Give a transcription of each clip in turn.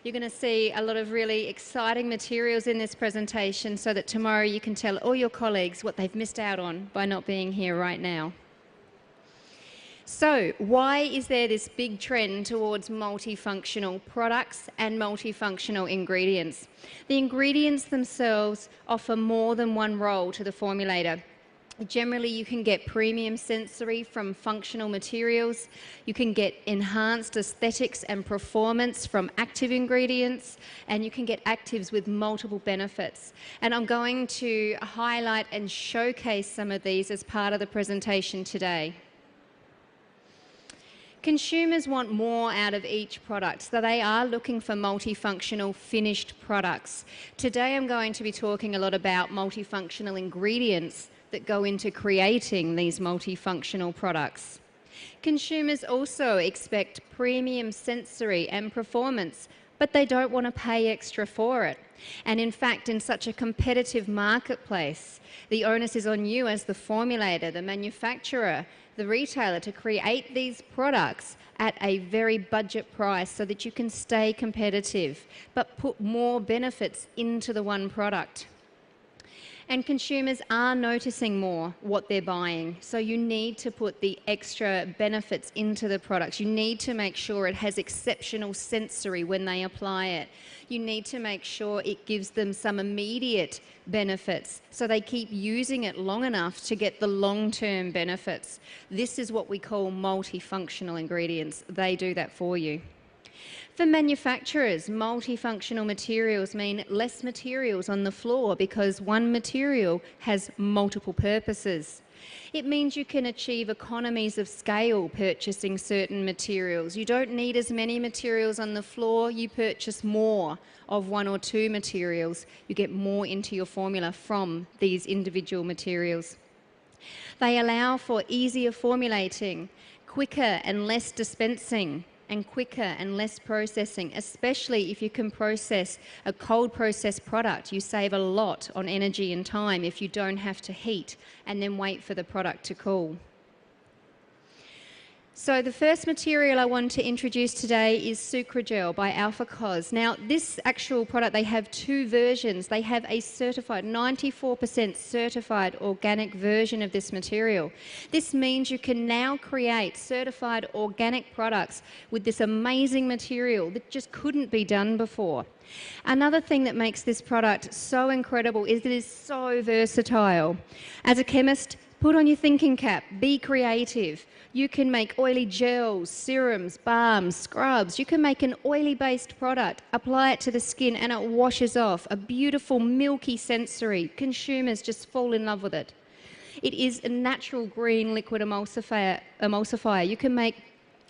You're going to see a lot of really exciting materials in this presentation so that tomorrow you can tell all your colleagues what they've missed out on by not being here right now. So, why is there this big trend towards multifunctional products and multifunctional ingredients? The ingredients themselves offer more than one role to the formulator. Generally, you can get premium sensory from functional materials. You can get enhanced aesthetics and performance from active ingredients, and you can get actives with multiple benefits. And I'm going to highlight and showcase some of these as part of the presentation today. Consumers want more out of each product, so they are looking for multifunctional finished products. Today I'm going to be talking a lot about multifunctional ingredients that go into creating these multifunctional products. Consumers also expect premium sensory and performance, but they don't want to pay extra for it. And in fact, in such a competitive marketplace, the onus is on you as the formulator, the manufacturer, the retailer to create these products at a very budget price so that you can stay competitive, but put more benefits into the one product. And consumers are noticing more what they're buying. So you need to put the extra benefits into the products. You need to make sure it has exceptional sensory when they apply it. You need to make sure it gives them some immediate benefits so they keep using it long enough to get the long-term benefits. This is what we call multifunctional ingredients. They do that for you. For manufacturers, multifunctional materials mean less materials on the floor because one material has multiple purposes. It means you can achieve economies of scale purchasing certain materials. You don't need as many materials on the floor, you purchase more of one or two materials. You get more into your formula from these individual materials. They allow for easier formulating, quicker and less dispensing, and quicker and less processing, especially if you can process a cold processed product. You save a lot on energy and time if you don't have to heat and then wait for the product to cool. So the first material I want to introduce today is Sucragel by Alpha Cos. Now this actual product, they have two versions. They have a certified, 94% certified organic version of this material. This means you can now create certified organic products with this amazing material that just couldn't be done before. Another thing that makes this product so incredible is it is so versatile. As a chemist, put on your thinking cap, be creative. You can make oily gels, serums, balms, scrubs. You can make an oily-based product, apply it to the skin, and it washes off. A beautiful, milky sensory. Consumers just fall in love with it. It is a natural green liquid emulsifier. You can make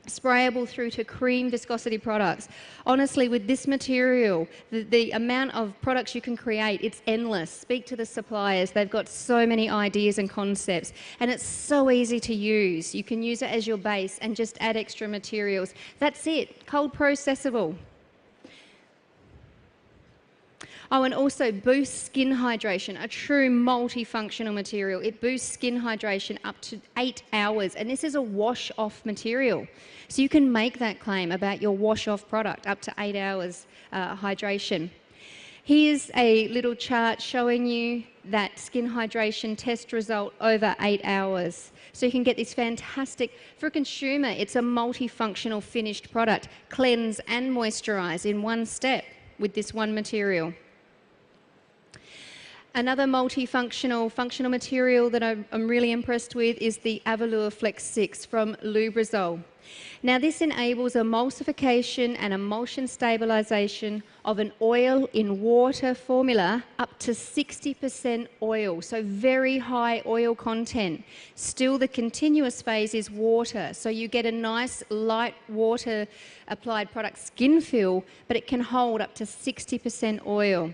sprayable through to cream viscosity products. Honestly, with this material, the amount of products you can create, it's endless. Speak to the suppliers. They've got so many ideas and concepts, and it's so easy to use. You can use it as your base and just add extra materials. That's it, cold processable. Oh, and also boosts skin hydration, a true multifunctional material. It boosts skin hydration up to 8 hours, and this is a wash-off material. So you can make that claim about your wash-off product, up to 8 hours hydration. Here's a little chart showing you that skin hydration test result over 8 hours. So you can get this fantastic, for a consumer, it's a multifunctional finished product, cleanse and moisturise in one step with this one material. Another multifunctional functional material that I'm really impressed with is the Avila Flex 6 from Lubrizol. Now this enables emulsification and emulsion stabilisation of an oil in water formula up to 60% oil, so very high oil content. Still the continuous phase is water, so you get a nice light water applied product skin feel, but it can hold up to 60% oil.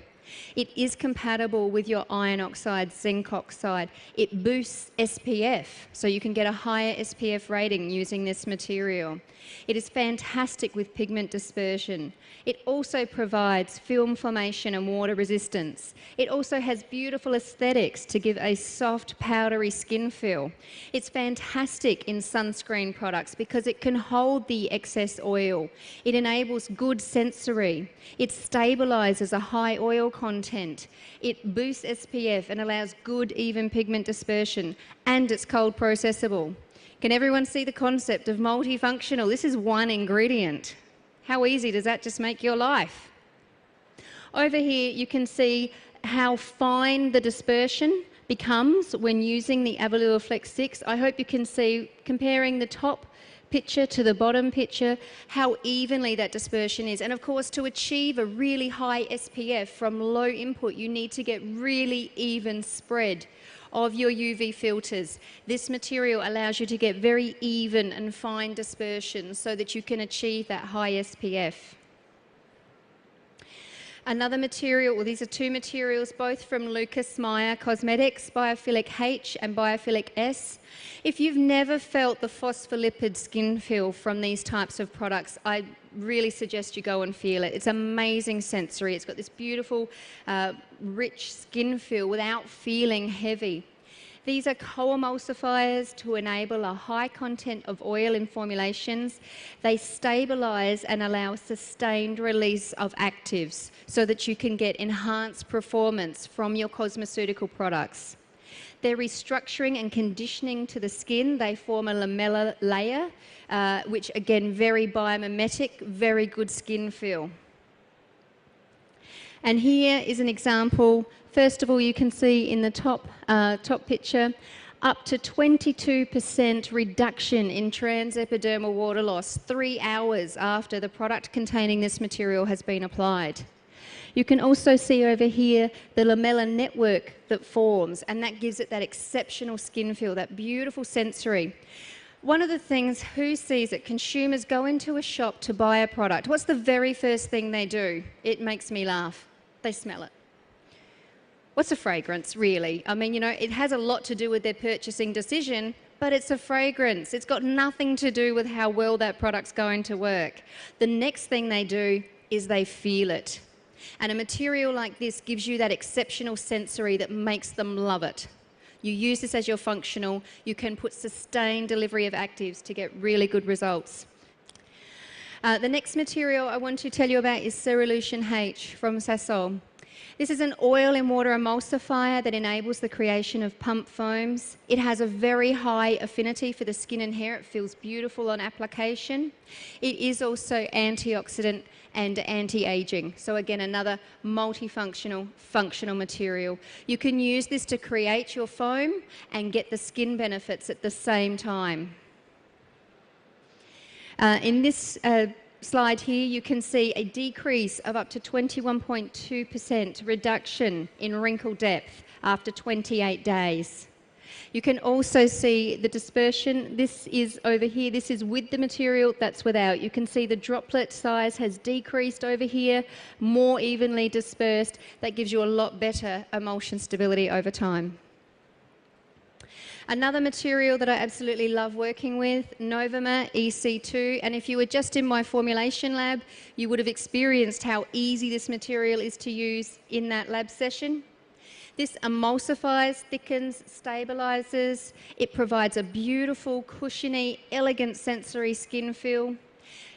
It is compatible with your iron oxide, zinc oxide. It boosts SPF, so you can get a higher SPF rating using this material. It is fantastic with pigment dispersion. It also provides film formation and water resistance. It also has beautiful aesthetics to give a soft, powdery skin feel. It's fantastic in sunscreen products because it can hold the excess oil. It enables good sensory. It stabilizes a high oil content. It boosts SPF and allows good, even pigment dispersion. And it's cold processable. Can everyone see the concept of multifunctional? This is one ingredient. How easy does that just make your life? Over here, you can see how fine the dispersion becomes when using the Avila Flex 6. I hope you can see, comparing the top picture to the bottom picture, how evenly that dispersion is. And of course, to achieve a really high SPF from low input, you need to get really even spread of your UV filters. This material allows you to get very even and fine dispersion so that you can achieve that high SPF. Another material, well, these are two materials, both from Lucas Meyer Cosmetics, Biphasic H and Biphasic S. If you've never felt the phospholipid skin feel from these types of products, I really suggest you go and feel it. It's amazing sensory. It's got this beautiful, rich skin feel without feeling heavy. These are co-emulsifiers to enable a high content of oil in formulations. They stabilize and allow sustained release of actives so that you can get enhanced performance from your cosmeceutical products. They're restructuring and conditioning to the skin. They form a lamellar layer, which again, very biomimetic, very good skin feel. And here is an example. First of all, you can see in the top picture, up to 22% reduction in transepidermal water loss 3 hours after the product containing this material has been applied. You can also see over here the lamellar network that forms, and that gives it that exceptional skin feel, that beautiful sensory. One of the things, who sees it? Consumers go into a shop to buy a product. What's the very first thing they do? It makes me laugh. They smell it. What's a fragrance, really? I mean, you know, it has a lot to do with their purchasing decision, but it's a fragrance. It's got nothing to do with how well that product's going to work. The next thing they do is they feel it. And a material like this gives you that exceptional sensory that makes them love it. You use this as your functional. You can put sustained delivery of actives to get really good results. The next material I want to tell you about is Cerolution H from Thistle. This is an oil and water emulsifier that enables the creation of pump foams. It has a very high affinity for the skin and hair. It feels beautiful on application. It is also antioxidant and anti-aging. So again, another multifunctional, functional material. You can use this to create your foam and get the skin benefits at the same time. In this slide here, you can see a decrease of up to 21.2% reduction in wrinkle depth after 28 days. You can also see the dispersion. This is over here. This is with the material, that's without. You can see the droplet size has decreased over here, more evenly dispersed. That gives you a lot better emulsion stability over time. Another material that I absolutely love working with, Mer Ec2, and if you were just in my formulation lab, you would have experienced how easy this material is to use in that lab session. This emulsifies, thickens, stabilizes. It provides a beautiful, cushiony, elegant sensory skin feel.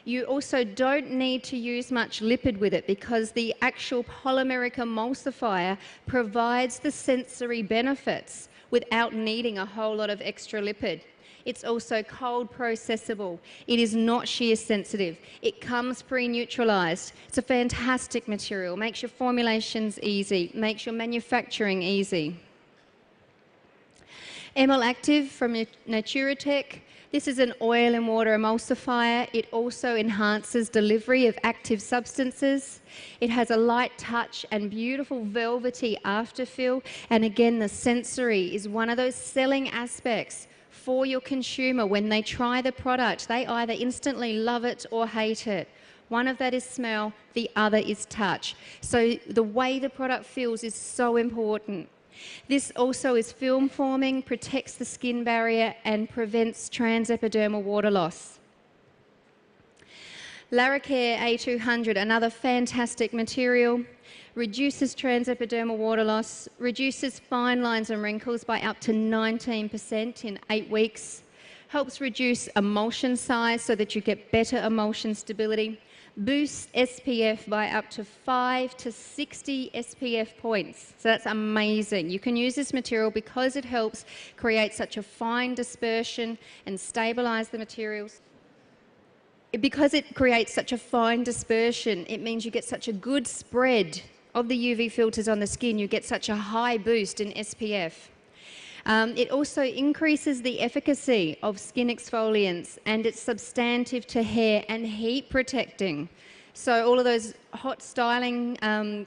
You also don't need to use much lipid with it because the actual polymeric emulsifier provides the sensory benefits without needing a whole lot of extra lipid. It's also cold processable. It is not shear sensitive. It comes pre-neutralized. It's a fantastic material. Makes your formulations easy. Makes your manufacturing easy. ML Active from Naturatech. This is an oil and water emulsifier. It also enhances delivery of active substances. It has a light touch and beautiful velvety afterfeel. And again, the sensory is one of those selling aspects for your consumer. When they try the product, they either instantly love it or hate it. One of that is smell, the other is touch. So the way the product feels is so important. This also is film forming, protects the skin barrier and prevents transepidermal water loss. Lubrizol A200, another fantastic material, reduces transepidermal water loss, reduces fine lines and wrinkles by up to 19% in 8 weeks, helps reduce emulsion size so that you get better emulsion stability, boosts SPF by up to 5 to 60 SPF points. So that's amazing. You can use this material because it helps create such a fine dispersion and stabilize the materials. Because it creates such a fine dispersion, it means you get such a good spread of the UV filters on the skin. You get such a high boost in SPF. It also increases the efficacy of skin exfoliants, and it's substantive to hair and heat protecting. So all of those hot styling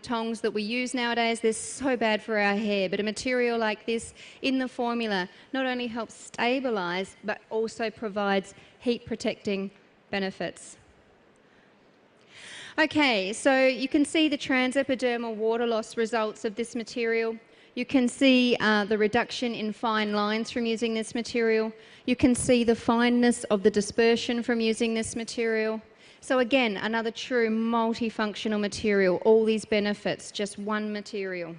tongs that we use nowadays, they're so bad for our hair, but a material like this in the formula not only helps stabilize, but also provides heat protecting benefits. Okay, so you can see the transepidermal water loss results of this material. You can see the reduction in fine lines from using this material. You can see the fineness of the dispersion from using this material. So again, another true multifunctional material, all these benefits, just one material.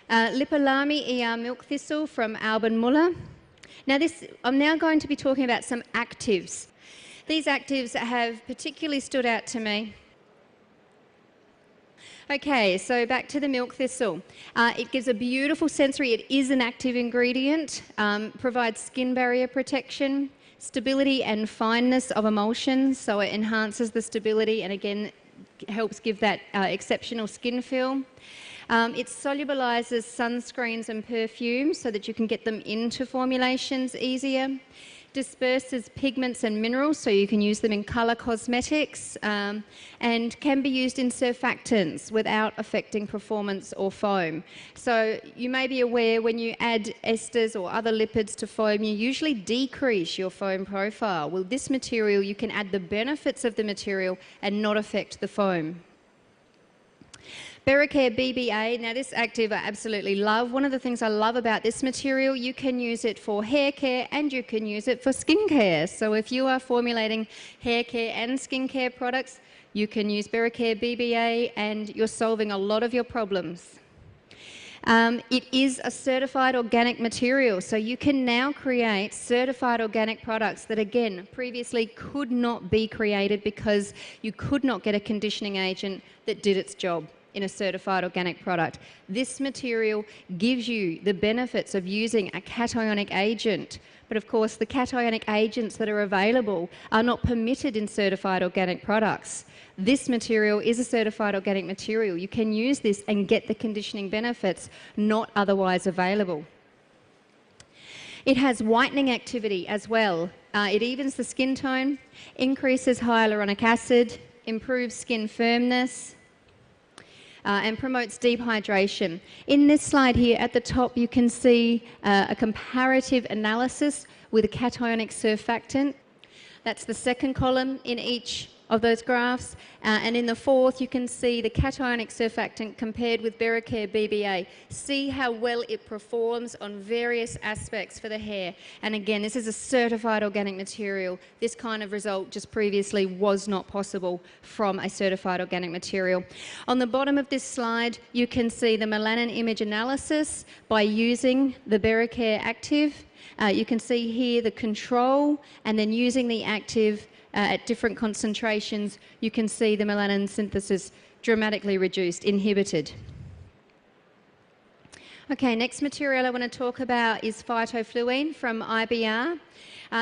Lipolami ER Milk Thistle from Alban Muller. Now I'm now going to be talking about some actives. These actives have particularly stood out to me. Okay, so back to the milk thistle. It gives a beautiful sensory, it is an active ingredient, provides skin barrier protection, stability and fineness of emulsion, so it enhances the stability and again helps give that exceptional skin feel. It solubilizes sunscreens and perfumes so that you can get them into formulations easier. Disperses pigments and minerals so you can use them in colour cosmetics, and can be used in surfactants without affecting performance or foam. So you may be aware when you add esters or other lipids to foam, you usually decrease your foam profile. Well, this material, you can add the benefits of the material and not affect the foam. Mer Ec2 BBA, now this active I absolutely love. One of the things I love about this material, you can use it for hair care and you can use it for skin care. So if you are formulating hair care and skin care products, you can use Mer Ec2 BBA and you're solving a lot of your problems. It is a certified organic material, so you can now create certified organic products that, again, previously could not be created because you could not get a conditioning agent that did its job in a certified organic product. This material gives you the benefits of using a cationic agent, but of course the cationic agents that are available are not permitted in certified organic products. This material is a certified organic material. You can use this and get the conditioning benefits not otherwise available. It has whitening activity as well. It evens the skin tone, increases hyaluronic acid, improves skin firmness, and promotes deep hydration. In this slide here at the top you can see a comparative analysis with a cationic surfactant. That's the second column in each of those graphs, and in the fourth you can see the cationic surfactant compared with Mer Ec2 BBA. See how well it performs on various aspects for the hair, and again this is a certified organic material. This kind of result just previously was not possible from a certified organic material. On the bottom of this slide you can see the melanin image analysis by using the Mer Ec2 active. You can see here the control, and then using the active at different concentrations, you can see the melanin synthesis dramatically reduced, inhibited. Okay, next material I want to talk about is phytofluene from IBR.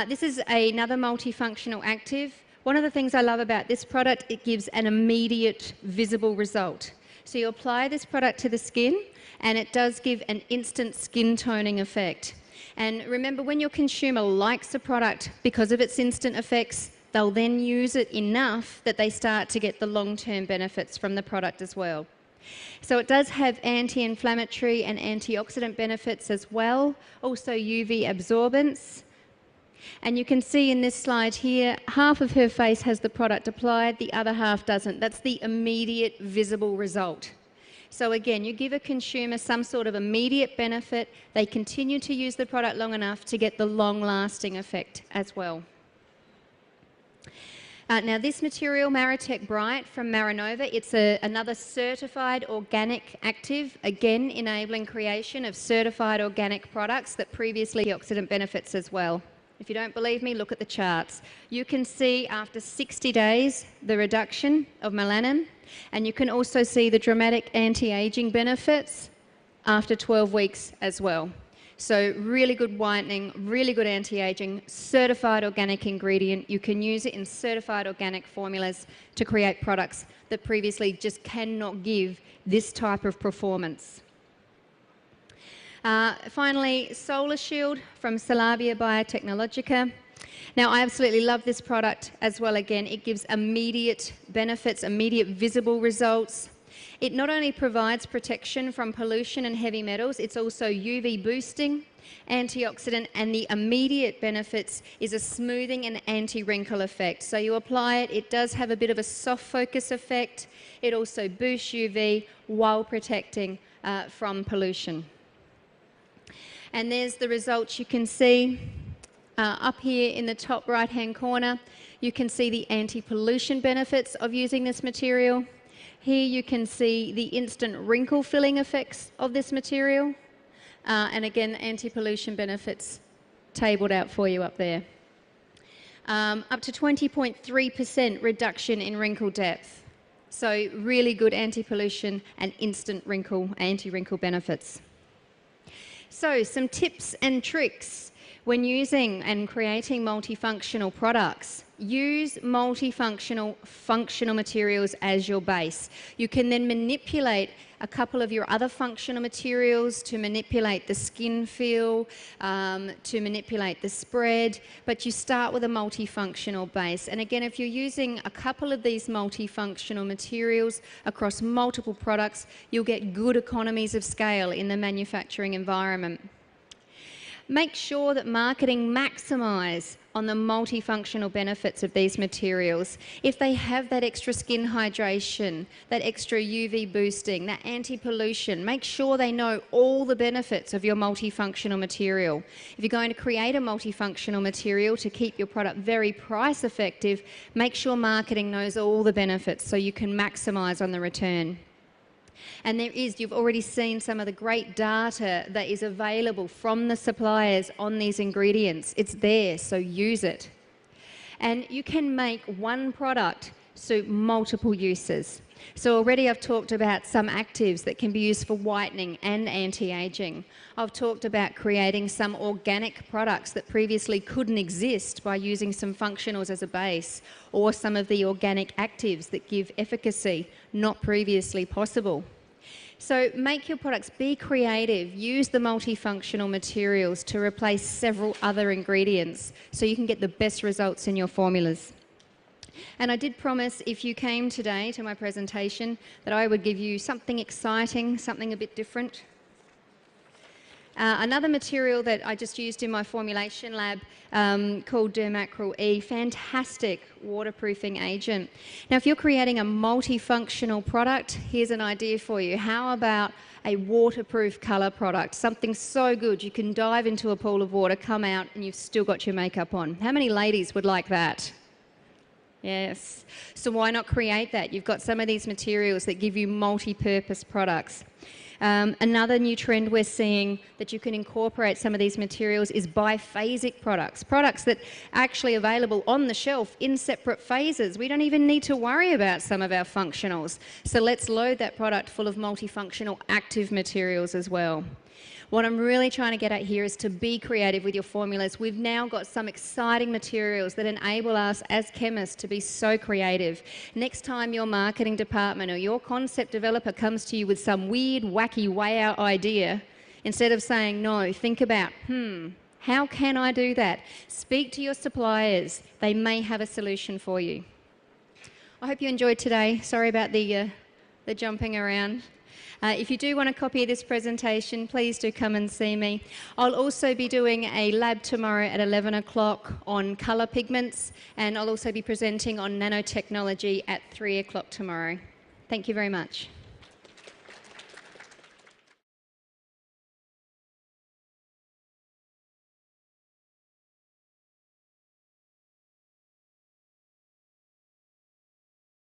This is another multifunctional active. One of the things I love about this product, it gives an immediate visible result. So you apply this product to the skin and it does give an instant skin toning effect. And remember, when your consumer likes a product because of its instant effects, they'll then use it enough that they start to get the long-term benefits from the product as well. So it does have anti-inflammatory and antioxidant benefits as well, also UV absorbance. And you can see in this slide here, half of her face has the product applied, the other half doesn't. That's the immediate visible result. So again, you give a consumer some sort of immediate benefit, they continue to use the product long enough to get the long-lasting effect as well. Now this material, Mer Ec2 Bright from Marinova, it's another certified organic active, again enabling creation of certified organic products that previously antioxidant benefits as well. If you don't believe me, look at the charts. You can see after 60 days the reduction of melanin, and you can also see the dramatic anti-aging benefits after 12 weeks as well. So really good whitening, really good anti-aging, certified organic ingredient. You can use it in certified organic formulas to create products that previously just cannot give this type of performance. Finally, Solar Shield from Solavia Biotechnologica. Now, I absolutely love this product as well. Again, it gives immediate benefits, immediate visible results. It not only provides protection from pollution and heavy metals, it's also UV boosting, antioxidant, and the immediate benefits is a smoothing and anti-wrinkle effect. So you apply it, it does have a bit of a soft focus effect. It also boosts UV while protecting from pollution. And there's the results you can see up here in the top right-hand corner. You can see the anti-pollution benefits of using this material. Here you can see the instant wrinkle filling effects of this material. And again, anti-pollution benefits tabled out for you up there. Up to 20.3% reduction in wrinkle depth. So really good anti-pollution and instant anti-wrinkle benefits. So some tips and tricks when using and creating multifunctional products. Use multifunctional functional materials as your base. You can then manipulate a couple of your other functional materials to manipulate the skin feel, to manipulate the spread, but you start with a multifunctional base. And again, if you're using a couple of these multifunctional materials across multiple products, you'll get good economies of scale in the manufacturing environment. Make sure that marketing maximise on the multifunctional benefits of these materials. If they have that extra skin hydration, that extra UV boosting, that anti-pollution, make sure they know all the benefits of your multifunctional material. If you're going to create a multifunctional material to keep your product very price effective, make sure marketing knows all the benefits so you can maximise on the return. And you've already seen some of the great data that is available from the suppliers on these ingredients. It's there, so use it. And you can make one product suit multiple uses. So already I've talked about some actives that can be used for whitening and anti-aging. I've talked about creating some organic products that previously couldn't exist by using some functionals as a base, or some of the organic actives that give efficacy not previously possible. So make your products, be creative, use the multifunctional materials to replace several other ingredients so you can get the best results in your formulas. And I did promise if you came today to my presentation that I would give you something exciting, something a bit different. Another material that I just used in my formulation lab called Dermacryl E, fantastic waterproofing agent. Now, if you're creating a multifunctional product, here's an idea for you. How about a waterproof colour product? Something so good you can dive into a pool of water, come out, and you've still got your makeup on. How many ladies would like that? Yes. So why not create that? You've got some of these materials that give you multi-purpose products. Another new trend we're seeing that you can incorporate some of these materials is biphasic products, products that are actually available on the shelf in separate phases. We don't even need to worry about some of our functionals. So let's load that product full of multifunctional active materials as well. What I'm really trying to get at here is to be creative with your formulas. We've now got some exciting materials that enable us as chemists to be so creative. Next time your marketing department or your concept developer comes to you with some weird, wacky, way out idea, instead of saying no, think about, how can I do that? Speak to your suppliers. They may have a solution for you. I hope you enjoyed today. Sorry about the jumping around. If you do want a copy of this presentation, please do come and see me. I'll also be doing a lab tomorrow at 11 o'clock on colour pigments, and I'll also be presenting on nanotechnology at 3 o'clock tomorrow. Thank you very much.